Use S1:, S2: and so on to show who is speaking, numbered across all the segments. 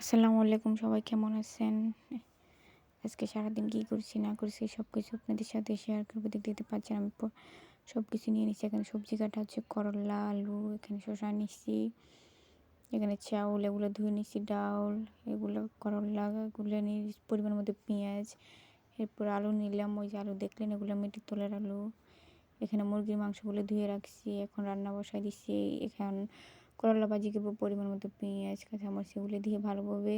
S1: আসসালামু আলাইকুম, সবাই কেমন আছেন? আজকে সারাদিন কী করছি না করছি সব কিছু আপনাদের সাথে শেয়ার করবো। দেখতে পাচ্ছেন আমি সব কিছু নিয়ে নিচ্ছি। এখানে সবজি কাটা হচ্ছে, করলা, আলু, এখানে শসা নিচ্ছি, এখানে চাউল এগুলো ধুয়ে নিচ্ছি, ডাউল এগুলো, করলা এগুলো নিয়ে পরিমাণ মতো পেঁয়াজ, এরপর আলু নিলাম, ওই যে আলু দেখলেন এগুলো মিটির তোলের আলু। এখানে মুরগির মাংসগুলো ধুয়ে রাখছি, এখন রান্না বসাই দিচ্ছি। এখন করলা ভাজি করবো, পরিমাণ মতো পেঁয়াজ কাঁচামরিচ এগুলো দিয়ে ভালোভাবে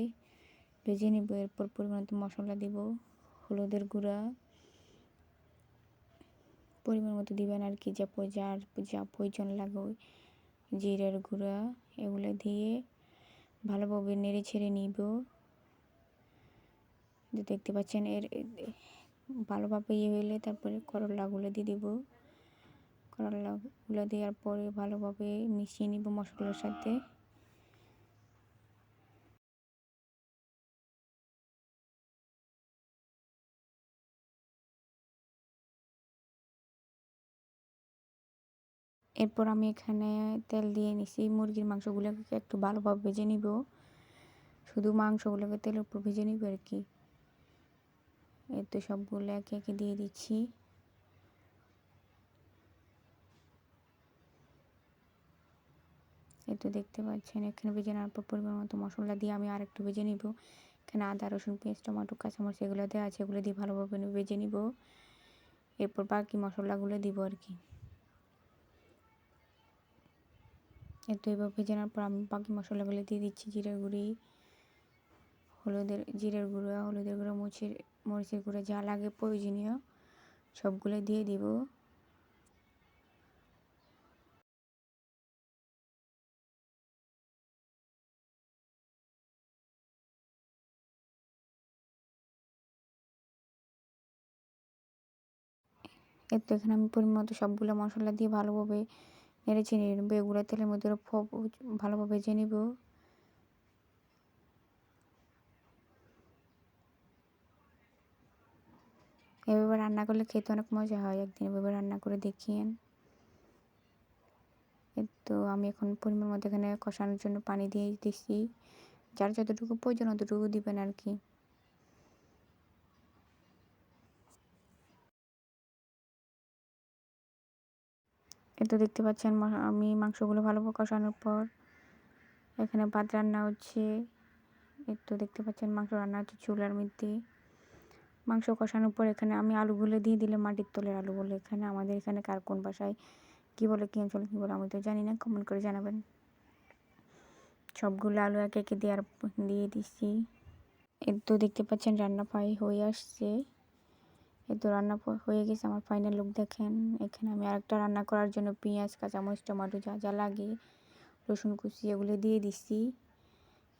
S1: ভেজে নিব। এরপর পরিমাণ মতো মশলা দিব, হলুদের গুঁড়া পরিমাণ মতো দিবেন আর কি, যা যা প্রয়োজন লাগে, জিরার গুঁড়া এগুলো দিয়ে ভালোভাবে নেড়ে ছেড়ে নিব। দেখতে পাচ্ছেন ভালোভাবে হইলে তারপরে করলাগুলো দিয়ে দিব। করলাগুলো দেওয়ার পরে ভালোভাবে মিশিয়ে নিব মশলার সাথে। এরপর আমি এখানে তেল দিয়ে নিছি, মুরগির মাংসগুলোকে একটু ভালোভাবে ভেজে নিব, শুধু মাংসগুলোকে তেলের উপর ভেজে নিব আর কি। এর তো সবগুলো একে একে দিয়ে দিচ্ছি। এই তো দেখতে পাচ্ছেন এখানে ভেজে নেওয়ার পর পরিমাণ মতো মশলা দিয়ে আমি আর একটু ভেজে নিব। এখানে আদা, রসুন, পেঁয়াজ, টমেটো, কাঁচামরিচ এগুলো দেওয়া আছে, এগুলো দিয়ে ভালোভাবে ভেজে নিব। এরপর বাকি মশলাগুলো দিব আর কি। তো এবার ভেজে নেওয়ার পর আমি বাকি মশলাগুলো দিয়ে দিচ্ছি, জিরার গুঁড়ি, জিরার গুঁড়া, হলুদের গুঁড়া, মরিচের গুঁড়া, যা লাগে প্রয়োজনীয় সবগুলো দিয়ে দিব। তো এখানে আমি পরিমাণ মতো সবগুলো মশলা দিয়ে ভালোভাবে নেড়ে চেড়ে নেব। এগুলো তেলের মধ্যে ভালোভাবে ভেজে নিব। এভাবে রান্না করলে খেতে অনেক মজা হয়, একদিন এভাবে রান্না করে দেখিয়েন। তো আমি এখন পরিমাণ মতো এখানে কষানোর জন্য পানি দিয়ে দিচ্ছি, যার যতটুকু প্রয়োজন অতটুকু দিবেন আর কি। তো দেখতে পাচ্ছেন আমি মাংসগুলো ভালোভাবে কষানোর পর এখানে ভাত রান্না হচ্ছে। তো দেখতে পাচ্ছেন মাংস রান্না হচ্ছে চুলার মধ্যে। মাংস কষানোর পর এখানে আমি আলুগুলো দিয়ে দিলাম, মাটির তলের আলুগুলো। এখানে আমাদের এখানে কার কোন বাসায় কী বলে, কী অঞ্চলে কী বলে আমি তো জানি না, কমেন্ট করে জানাবেন। সবগুলো আলু একে একে দিয়ে দিচ্ছি। তো দেখতে পাচ্ছেন রান্না প্রায় হয়ে আসছে। তো রান্না হয়ে গেছে, আমার ফাইনাল লুক দেখেন। এখানে আমি আরেকটা রান্না করার জন্য পেঁয়াজ, কাঁচামরিচ, টমেটো যা যা লাগে, রসুন কুচি এগুলো দিয়ে দিচ্ছি।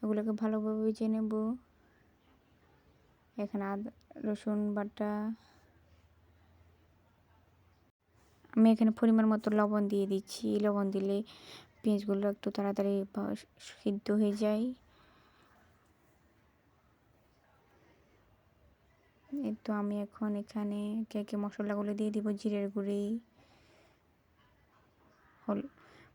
S1: এগুলোকে ভালোভাবে ভেজে নেব। এখানে রসুন বাটা, আমি এখানে পরিমাণ মতো লবণ দিয়ে দিচ্ছি। লবণ দিলে পেঁয়াজগুলো একটু তাড়াতাড়ি সিদ্ধ হয়ে যায়। তো আমি এখন এখানে একে মশলাগুলো দিয়ে দিব, জিরের গুঁড়ি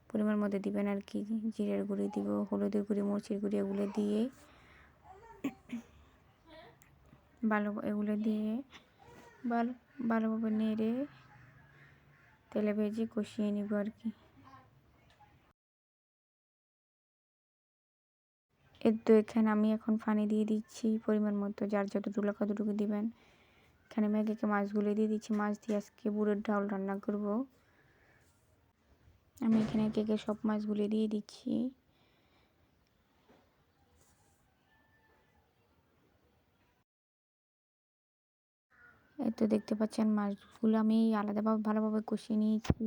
S1: পরিমাণ মতো দিবেন আর কি, জিরের গুঁড়ি দিব, হলুদের গুঁড়ি, মরিচের গুঁড়ি এগুলো দিয়ে ভালোভাবে নেড়ে তেলে ভেজে কষিয়ে নিব আর কি। তো এখানে আমি এখন পানি দিয়ে দিচ্ছি পরিমাণ মতো, যার যতটুকু কতটুকু দিবেন। এখানে আমি একে মাছগুলো দিয়ে দিচ্ছি, মাছ দিয়ে আজকে বুটের ডাল রান্না করব। আমি এখানে একে সব মাছগুলো দিয়ে দিচ্ছি। তো দেখতে পাচ্ছেন মাছগুলো আমি আলাদাভাবে ভালোভাবে কষিয়ে নিয়েছি।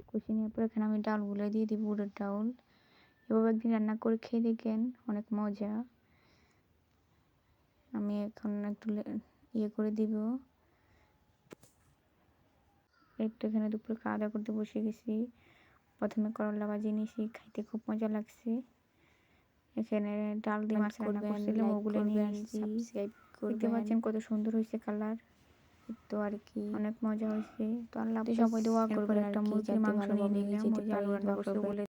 S1: কষিয়ে নেওয়ার পর এখানে আমি ডালগুলো দিয়ে দিব, বুটের ডাল। এভাবে একদিন রান্না করে খেয়ে দেখেন, অনেক মজা। আমি এখন একটু করে দিব। একটু এখানে দুপুরে খাওয়া দাওয়া করতে বসে গেছি। প্রথমে করলা ভাজি নিয়েছি, খাইতে খুব মজা লাগছে। এখানে ডাল দিয়ে মাছ রান্না করছিলাম, ওগুলো নিয়ে এসেছি। দেখতে পাচ্ছেন কত সুন্দর হয়েছে কালার। তো আর কি অনেক মজা হয়েছে। তো আল্লাহ সবাই দোয়া করবেন। একটা মুরগির মাংস নিয়ে নিলাম, ওই যে আলু রান্না করছি ওগুলো